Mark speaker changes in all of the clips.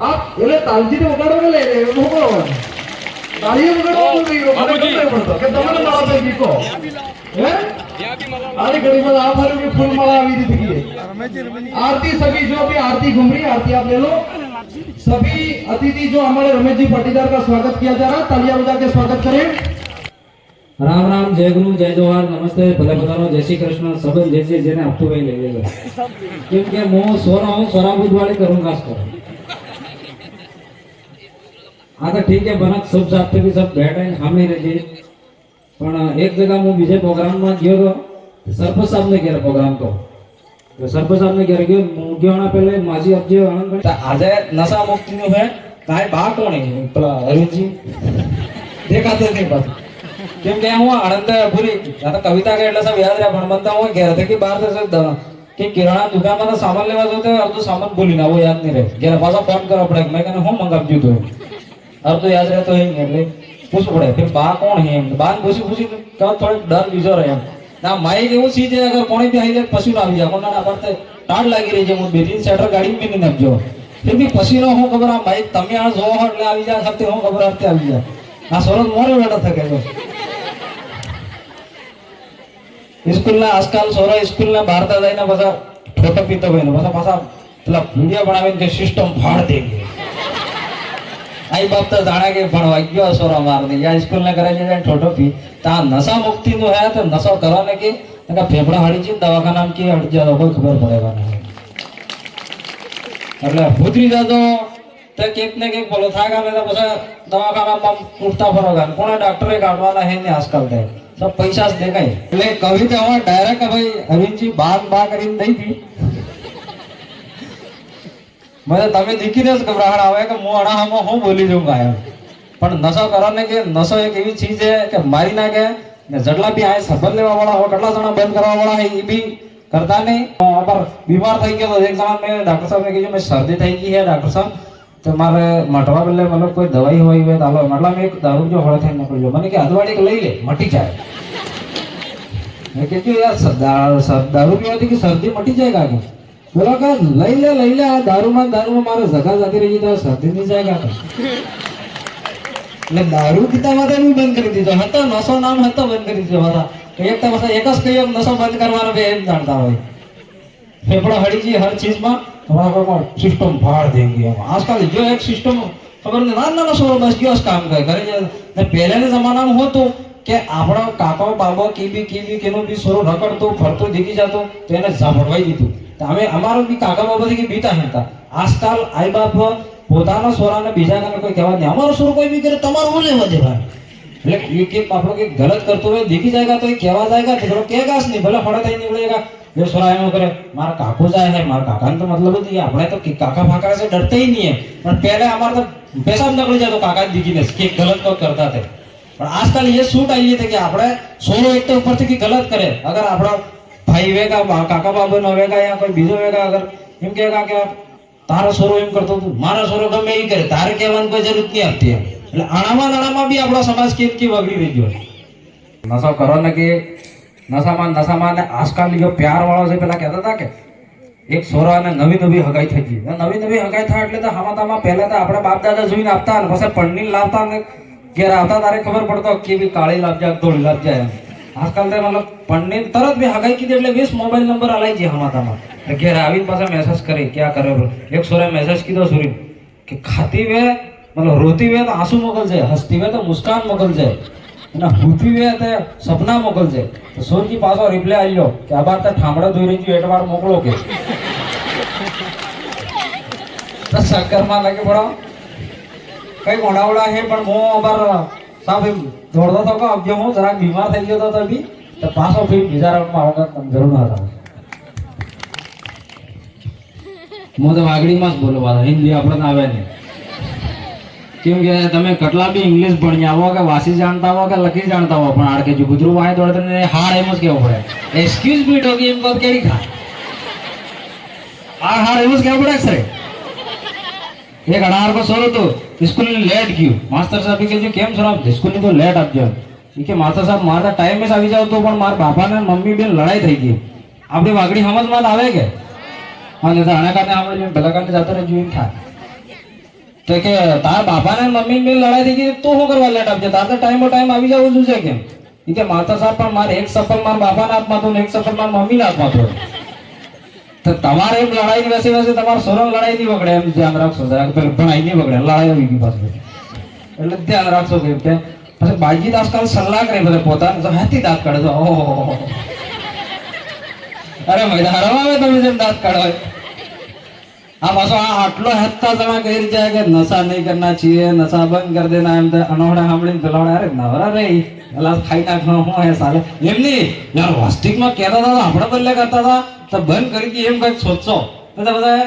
Speaker 1: आप बोले तालजी ने वगाड़ो के ले रहे हो बोलो तालियां वगाड़ो बोल रही हो મને ખબર પડતો કે તમને મારા ભાઈ દીકો હે आरे गरीब आप हर में फूल माला આવી દીધી है आरती सभी जो भी आरती घूम रही है आरती आप ले लो सभी अतिथि जो हमारे रमेश जी पाटीदार का स्वागत किया जा रहा है तालियां बजा के स्वागत करें
Speaker 2: राम राम जय गुरु जय जोहार नमस्ते भले बताओ जय श्री कृष्ण सब जैसे जेने आपको भाई ले लेगा क्योंकि मैं सो रहा हूँ सोरा बुध वाले करूंगा इसको हाँ तो ठीक है बनक सब साथ भी सब बैठे हमें रहे पण एक जगह मैं बीजे प्रोग्राम में गयो तो सरपंच साहब ने किया प्रोग्राम तो सरपंच साहब ने किया गयो गयो ना पहले माजी अब जो आनंद आज नशा मुक्ति नो है काय बा कोण है पेला अरुण जी देखाते नहीं बात કેમ કે હું આનંદ પૂરી આ તો કવિતા કે એટલે સબ યાદ રહ્યા પણ મને તો હું ઘેર થી બહાર તો કે કિરાણા દુકાનમાં તો સામાન લેવા જતો અડધો સામાન ભૂલી ના वो याद नहीं रहे ઘેર પાછો ફોન કરવો પડે मैं कहने હું મંગાવજો તો અડધો याद रहतो है એટલે પૂછવું પડે फिर बा कौन है बान पूछी पूछी का थोड़ा डर बीजो रहे ना माइक એવું સીધે અગર કોણે બી આવી જાય પછીનો આવી જાય કોના ના પડતે ટાઢ લાગી રહી છે હું બે ત્રણ સેટર ગાડી में नहीं નાખજો फिर भी पसीनो હું ખબર આ માइक તમે આ જો એટલે આવી જાય સતે હું ખબર આતે આવી જાય આ સોરત મોરે બેઠો થકે છે स्कूल ना आजकल सोरा स्कूल ना भारत जाए ना बसा फोटो पीतो भाई ना बसा बसा मतलब वीडियो बनावे के सिस्टम फाड़ देंगे आई बाप तो जाना के भणवा गयो सोरा मार दे या स्कूल ना करे जे फोटो पी ता नशा मुक्ति नो है तो नशा कराने के का फेफड़ा हड़ी जी दवाखाना में की हट जा कोई खबर पड़ेगा नहीं એટલે ભૂતરી જાતો તો કેક ને કેક બોલો થાગા મે તો બસા દવાખાના માં ઉઠતા ફરોગા કોણે ડોક્ટરે કાઢવાના હે ને આજકાલ દે सब पैसा से देगा એટલે કવિતા હું ડાયરેક્ટ ભાઈ અરવિંદજી બાગ બા કરીને દઈ દી મને તમે દીકીને જ ઘબરાહટ આવે કે હું અણાહામાં હું બોલી જાઉંગા એમ પણ નશો કરવાને કે નશો એક એવી ચીજ છે કે મારી નાખે ને જેટલા બી આ સંબંધ લેવા વાળા હોય કેટલા જણા બંધ કરવા વાળા है એ બી करता नहीं पर बीमार થઈ ગયો તો એક જણા મેં ડોક્ટર સાહેબ ને કીધું મેં શરદી થઈ ગઈ है डॉक्टर साहब तो मारे मटवा बल्ले मतलब कोई दवाई होई वे तालो मतलब में एक दारू जो हड़े थे निकल जो माने कि अदवाड़ी के लई ले मटी जाए मैं कहती यार दारू भी होती कि सर्दी मटी जाएगा क्या बोला का लई ले दारू में मारे जगह जाती रही तो सर्दी नहीं जाएगा એટલે દારૂ પીતા માટે भी બંધ કરી દીધો હતો નશો નામ હતો બંધ કરી દીધો હતા એક તો બસ એક જ કયો નશો બંધ કરવાનો બે એમ જાણતા હોય फेफड़ा हड़ी जी हर चीज में हमारा को सिस्टम फाड़ देंगे हम आजकल जो एक सिस्टम खबर नहीं ना ना सो बस क्यों काम करे ने पहले ने जमाना में हो तो के आपड़ा काका बाबा की भी केनो भी सोरो रकड़तो फरतो दिखी जातो तो એને ઝાપડવાઈ દીધું તો અમે અમારો भी काका बाबा થી બીતા હતા આજકાલ આઈ બાપ પોતાનો સોરાને બીજા કાને કોઈ કહેવા નહીં અમારો સોરો કોઈ भी करे તમારો હું લેવા દે ભાઈ એટલે એક એક આપણો કે ગલત કરતો હોય दिखी जाएगा तो कहेवा जाएगा तो कहेगा नहीं भले फड़ा થઈ निकलेगा जो सोरा एम करे मारा काको जाए है मारा काका तो मतलब ही अपने तो काका फाका से डरते ही नहीं है पर पहले हमारा तो पैसा निकल जाए तो काका दिखी ने कि गलत तो करता थे पर आजकल ये सूट आई थे कि अपने सोरो एक तो ऊपर से कि गलत करे अगर अपना भाई वेगा काका बाबू न वेगा या कोई बीजो वेगा अगर एम कहेगा कि तारा सोरो एम करतो तू मारा सोरो गमे ही करे तारे कहवान कोई जरूरत नहीं आती है એટલે આણામાં भी આપણો સમાજ કેમ વગડી રહી ગયો નશો કરો ને કે નશામાં ને આજકાલ જો પ્યાર વાળો છે પેલા કહેતા હતા કે એક સોરા ને નવી હગાઈ થઈ ગઈ નવી હગાઈ થાય એટલે તો હમાતામાં પહેલા તો આપણે બાપ દાદા જોઈને આપતા ને પછી પણની લાવતા ને ઘેર આવતા તારે ખબર પડતો કે બી કાળી લાવ જાય ધોળી લાવ જાય આજકાલ તો મતલબ પણની તરત બી હગાઈ કીધી એટલે 20 મોબાઈલ નંબર અલાઈ જાય હમાતામાં ઘેર આવીને પાછા મેસેજ કરી क्या करे एक सोरे मैसेज कीधो सूरी कि खाती वे मतलब रोती वे तो आंसू मोकल जाए हंसती वे तो मुस्कान मोकल जाए ना हुती वे तो सपना मोकल जाए तो सोर की पासो रिप्लाई आयो कि आ बार तो ठामड़ा धोई रही थी एटवार मोकलो के तो शक्कर में लगे पड़ा कई घोड़ा है पर मो बार साहब दौड़ता था अब जो हूँ जरा बीमार થઈ ગયો તો તभी तो पासो फिर બીજા રાઉન્ડ માં આવगा जरूर ना था मो तो वागड़ी में बोलवा हिंदी આપણે ના આવે ને કેમ કે તમે કેટલા બી ઇંગ્લિશ ભણી આવો કે વાસી જાણતા હો કે લખી જાણતા હો પણ આડકે જો ગુજરું વાય તો તને હાડ એમ જ કેવું પડે એક્સક્યુઝ મી ટોકી એમ કહો કેરી ખા હાડ એમ જ કેવું પડે સર એક 18 को सोरो तो स्कूल में लेट क्यों मास्टर साहब के जो केम सर आप स्कूल में तो लेट આપજો કે માસ્ટર સાહેબ મારા ટાઈમ में આવી જાવ તો પણ મારા બાપા ને મમ્મી બેન લડાઈ થઈ ગઈ આપણી વાગડી સમજમાં આવે કે અને તો આના કારણે આપણે પેલા કારણે જતો રહે જોઈન થાય તો કે તારા બાપા ને મમ્મી ની લડાઈ થઈ ગઈ તું શું કરવા લેટ આપજે તારે ટાઈમ આવી જવું છે કેમ એ કે માતા સાહેબ પણ મારે એક સફર મારા બાપાના હાથમાં હતું ને એક સફર મારા મમ્મીના હાથમાં હતું તો તમારે એમ લડાઈ ની વસે તમારે સોરંગ લડાઈ નહીં બગડે એમ ધ્યાન રાખશો પેલું ભણાઈ નહીં બગડે લડાઈ આવી ગઈ પાછું એટલે ધ્યાન રાખશો કે પછી બાજી દાસ કાલ સલાહ કરે બધા પોતાને હાથી દાંત કાઢે તો ઓહો અરે મજા આવે તમે જેમ દાંત કાઢો આ પાછો આ આટલો હેતા જણા કહી જાય કે નશા નહીં કરના છીએ નશા બંધ કરી દેના એમ અનોડા સાંભળીને પેલા અરે નવરા રે પેલા ખાઈ નાખવાનો હું હે સાલે એમ નહીં યાર વાસ્તવિકમાં કહેતા હતા આપણે બદલે કરતા હતા તો બંધ કરી દઈએ એમ કંઈક સોચશો તો બધા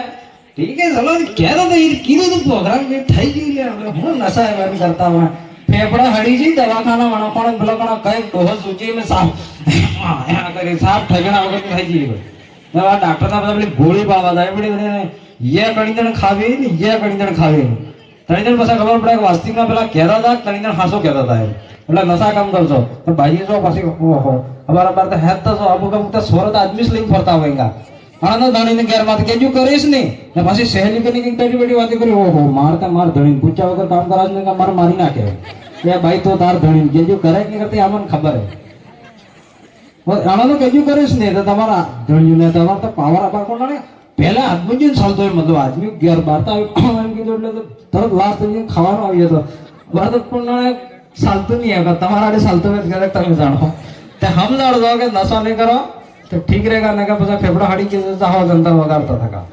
Speaker 2: ઠીક છે ચલો કહેતા હતા એ કીધું તું પ્રોગ્રામ થઈ ગયું લે હું નશા બંધ કરતા હોય ફેફડા હડી જઈ દવાખાના વણકોણ પેલો કણ કઈ ડોહો સૂચી મેં સાફ કરી સાફ ઠગણા વગર થઈ જઈએ ડાક્ટર ના બધા પેલી ગોળી પાવા થાય પડી ये कणिजन खावे ने ये कणिजन खावे कणिजन पासा खबर पड़े वास्तविक में पेला कहेता था कणिजन हासो कहेता था એટલે નશા કામ કરજો તો ભાઈ જો પાછી ઓહો અમારા બાર તો હેત તો અમુક અમુક તો સોરત આદમી લઈને ફરતા હોયગા આનંદ ધણી ને ઘેર માં કેજુ કરીશ ને ને પાછી સહેલી કરીને કઈ બેઠી બેઠી વાત કરી ઓહો માર ધણી પૂછ્યા વગર કામ કરાજ ને માર મારી નાખે એ ભાઈ તો તાર ધણી કેજુ કરે કે કરતી આમને ખબર હે આનંદ કેજુ કરીશ ને તો તમારા ધણી ને તમાર તો પાવર આપા કોણ ને પહેલા આદમી જ ચાલતો હોય મતલબ આદમી ઘેર બારતા એમ કીધું એટલે તરત લાસ્ટ થઈ ખાવાનો આવી જતો બરાબર પણ ચાલતું નહીં આગળ તમારા આડે ચાલતો હોય ત્યારે તમે જાણો તે હમ જાણો કે નશા નહીં કરો તો ઠીક રહેગા ને કે પછી ફેફડા હાડી કે હવા જનતા વગાડતા થકા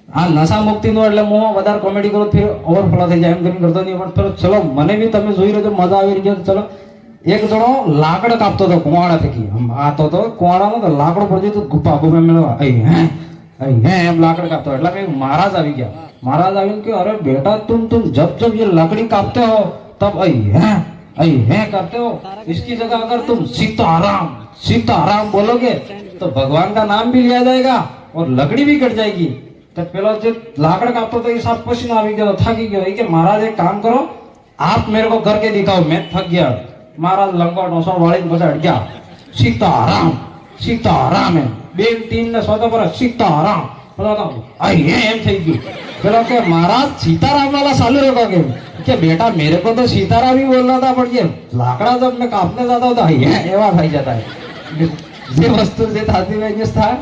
Speaker 2: આ નશા મુક્તિનો એટલે હું વધારે કોમેડી કરું ફિર ઓવરફ્લો થઈ જાય એમ કરીને કરતો નહીં પણ ચલો મને બી તમે જોઈ રહ્યો મજા આવી રહી છે ચલો એક જણો લાકડ કાપતો હતો કુવાડા થકી આ તો કુવાડામાં તો લાકડો પડતી તો ગુફા ગુફા મેળવા હે એમ લાકડ કાપતો એટલે કે મહારાજ આવી ગયા મહારાજ આવીને કે અરે बेटा तुम जब जब ये लकड़ी काटते हो तब है करते हो इसकी जगह अगर तुम सीताराम बोलोगे तो भगवान का नाम भी लिया जाएगा और लकड़ी भी कट जाएगी तो पेलो जो लाकड़ कापतो तो ये सब पसीना આવી ગયો થાકી ગયો કે મહારાજ એક કામ કરો आप मेरे को करके दिखाओ मैं थक गया महाराज लंगोट नौसो वाली बस अट गया सीताराम है બે ટીમ ને સોતો પર સીતારામ બોલો आई है एम થઈ ગયું પેલો કે महाराज सीताराम वाला चालू रखो કે बेटा मेरे को तो सीताराम ही बोलना था पर ये लाकड़ा जब मैं काटने जाता हूँ तो आई है एवा થઈ જતા જે વસ્તુ જે થાતી હોય था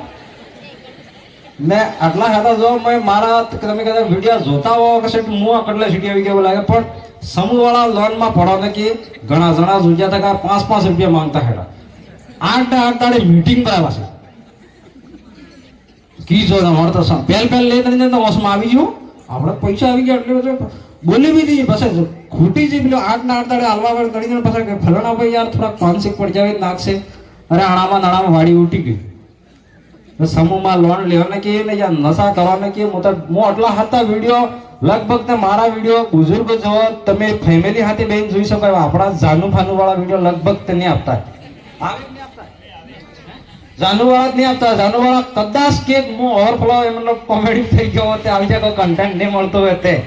Speaker 2: ને આટલા હતા જો મેં મારા તમે કદાચ વિડિયો જોતા હો કે સેટ મુઆ કટલે સીટી આવી ગયો લાગે પણ समूह वाला लोन में पड़ो ने कि घना जना जुजा था 5-5 रुपया मांगता है 8 दाड़े मीटिंग करावा छे की जो ना तो पहल ले तने तो वस में આવી ગયો આપણે પૈસા આવી ગયા એટલે બોલી भी नहीं बस खोटी जी પેલો 8 દાડે હાલવા વળ ગણીને પછી કે ફલાણા ભાઈ યાર થોડા માનસિક પડ જાવે નાખશે અરે આણામાં વાડી ઉઠી ગઈ तो समूह में लोन लेने की ने या नशा करवाने की मतलब मो आटला હતા વિડિયો લગભગ તે મારા વિડિયો બુઝુર્ગ જો તમે ફેમિલી સાથે બેન જોઈ શકો આપણા જાનુ ફાનુ વાળા વિડિયો લગભગ તે નહીં આપતા આવે નહીં આપતા જાનુ વાળા નહીં આપતા જાનુ વાળા કદાચ કે મો ઓવરફ્લો એમનો કોમેડી થઈ ગયો તે આવી જાય કોઈ કન્ટેન્ટ નહીં મળતો હોય તે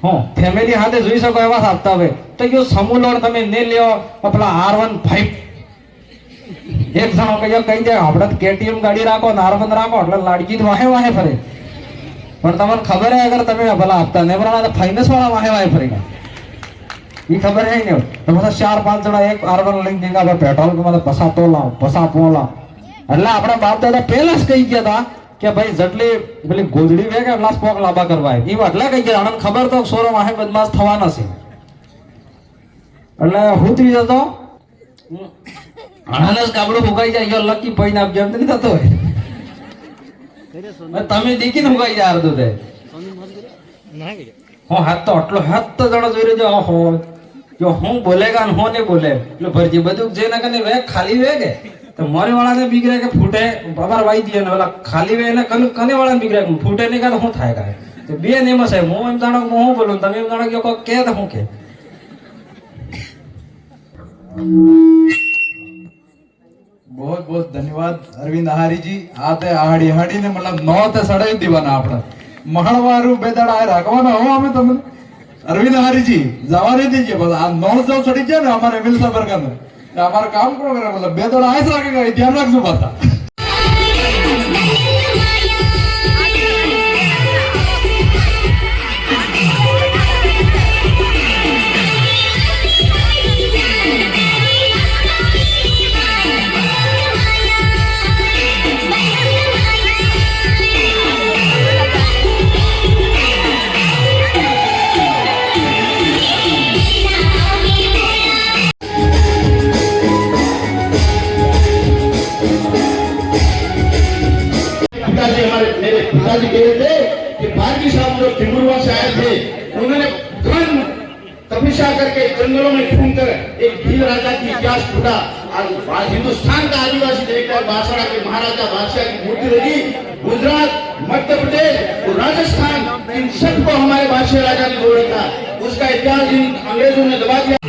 Speaker 2: હો ફેમિલી સાથે જોઈ શકો એવા આપતા હોય તો જો સમૂહ લોન તમે નહીં લ્યો આપણા R15 એક જણો કઈ દે આપણે કેટીએમ ગાડી રાખો નારબંદ રાખો એટલે લાડકી વાહે વાહે ફરે પણ તમને ખબર હે અગર તમે ભલા આપતા ને બરાબર તો ફાઇનાન્સ વાળા વાહે વાહે ફરેગા ये खबर है नहीं तो मतलब 4-5 જણા એક R1 લઈને દેગા પેટ્રોલ કે मतलब પસા પોલા એટલે આપણા બાપ દાદા પહેલા જ કહી ગયા હતા કે ભાઈ જટલી પેલી ગોદડી વે કે ગ્લાસ પોક લાંબા કરવાય એ એટલે કહી ગયા આનંદ ખબર તો સોરો વાહે બદમાશ થવાના છે એટલે હું થઈ જતો આનંદ કાબડો ભોગાઈ જાય યો લકી પૈન આપ જેમ નથી થતો હોય તમે દેખીને ભોગાઈ જાય અર્ધો તે હું હાથ તો આટલો હાથ તો જણો જોઈ રહ્યો ઓહો જો હું બોલેગા ને હું નહીં બોલે એટલે ભરજી બધું જે ના કને વે ખાલી વે કે તો મોરે વાળાને બીગરે કે ફૂટે બાબર વાઈ દે ને ઓલા ખાલી વે ને કને વાળાને બીગરે ફૂટે નહીં કા તો હું થાય કાય તો બે નેમ છે હું એમ જાણો હું બોલું તમે એમ જાણો કે કે તો હું કે
Speaker 1: बहुत बहुत धन्यवाद अरविंद आहारी जी आते आहाड़ी आहाड़ी ने मतलब 9 ते सड़ाई दीवाना आपड़ा महड़वारू बेदाड़ा आए राखवाना हो हमें तुम अरविंद आहारी जी जवा नहीं दीजिए बस आ 9 जो सड़ी जाए ना हमारे मिल सबर का हमारा काम करो करे मतलब बेदाड़ा आए रखेगा ध्यान रख सो बता
Speaker 3: मेरे पिताजी कह रहे थे कि बागी साहब जो टिम्बुरवा से आए थे उन्होंने घन तपस्या करके जंगलों में ढूंढकर एक भील राजा की इतिहास ढूंढा। आज हिंदुस्तान का आदिवासी देखकर बांसवाड़ा के महाराजा बादशाह की मूर्ति लगी। गुजरात, मध्य प्रदेश और राजस्थान, इन सबको हमारे बादशाह राजा ने जोड़ा था। उसका इतिहास इन अंग्रेजों ने दबा दिया।